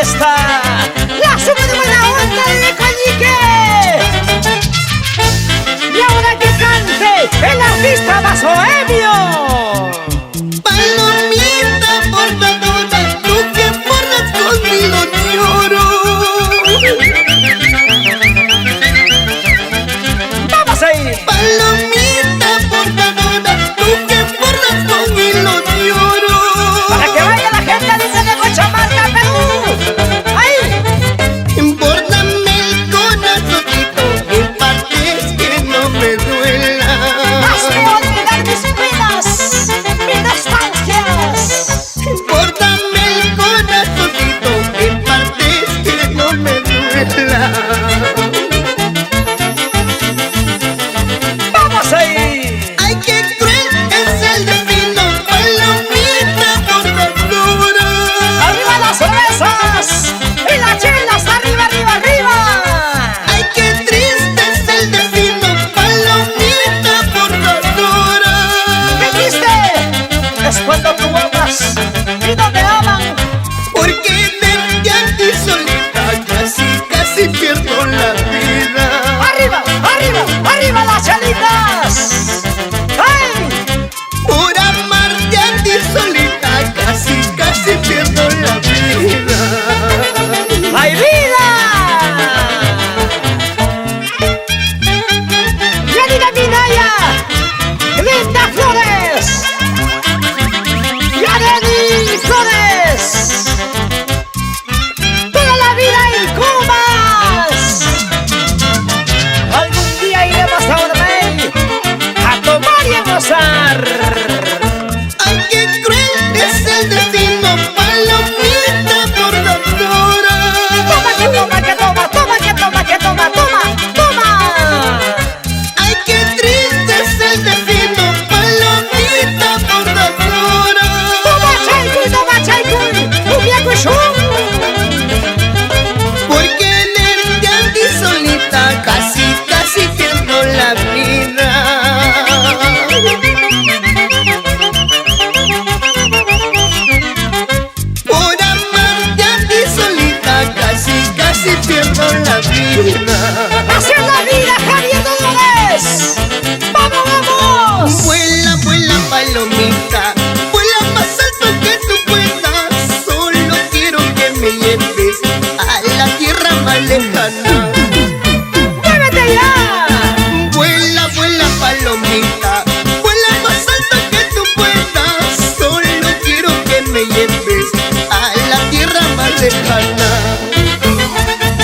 fiesta. La suma de buena onda de Cañique. Y ahora que cante el artista más bohemio. Palomita Bordadora, tú que borras conmigo lloro. Vamos ahí. Palomita Bordadora, tú que borras conmigo lloro. Para que vaya la gente de Cajatambo, Perú. Ahí. Bórdame el corazoncito en partes que no me duela. Hazme olvidar mis penas, mis nostalgias. Bórdame el corazoncito en partes que no me duela. Vamos ahí. Ay, qué cruel es el destino, Palomita Bordadora. Arriba las cervezas y las chelas, arriba, arriba, arriba. Ay, qué triste es el destino, Palomita Bordadora. ¿Qué triste es cuando tú amas y no te aman? Porque verte a ti solita casi pierdo la vida. Arriba, arriba, arriba las chelitas. ¡Ay! Por amarte a ti solita casi pierdo la vida. ¡Hay vida! ¡Yanina Minaya! ¡Linda Flores! ¡Yaneni Flores! ¡Toda la vida en Cumas! Algún día iremos a Urbey a tomar y a gozar. Ay, qué cruel es el destino, Palomita Bordadora. Toma, que toma, que toma, toma, que toma, que toma, toma, toma. Ay, qué triste es el destino, Palomita Bordadora. Toma, chaycuy, un viejo shum. Porque verte a ti solita casi pierdo la vida. Por amarte a ti solita casi pierdo la vida. ¡Así es la vida, Javier Dolores! ¡Vamos, vamos! Vuela, vuela, palomita, vuela más alto que tú puedas. Solo quiero que me lleves a la tierra más lejana. ¡Muévete ya! Vuela, vuela, palomita, vuela más alto que tú puedas. Solo quiero que me lleves a la tierra más lejana.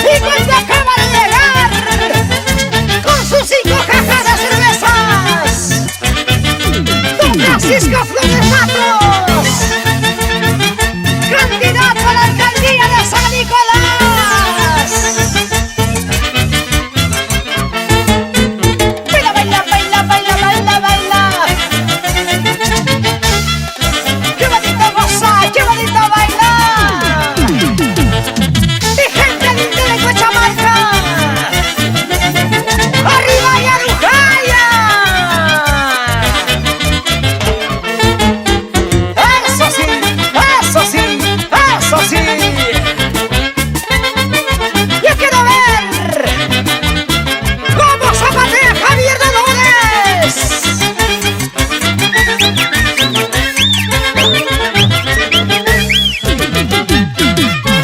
Y cuando acaba de llegar con sus 5 cajas de cervezas, Don Francisco Flores Matos, candidato a la alcaldía de San Nicolás. Baila, baila, baila, baila, baila, baila. ¡Qué bonito gozar, qué bonito bailar! ¡Y gente linda de Cajatambo! ¡Arriba y Arujaya! ¡Eso sí! ¡Eso sí! ¡Eso sí! ¡Yo quiero ver cómo zapatea Javier Dolores!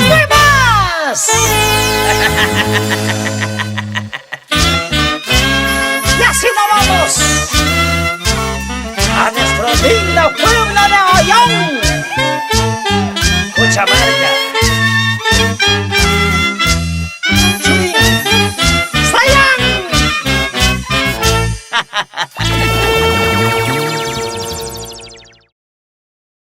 ¡Muy más! Y así nos vamos a nuestro lindo pueblo de Ollón, Cajatambo.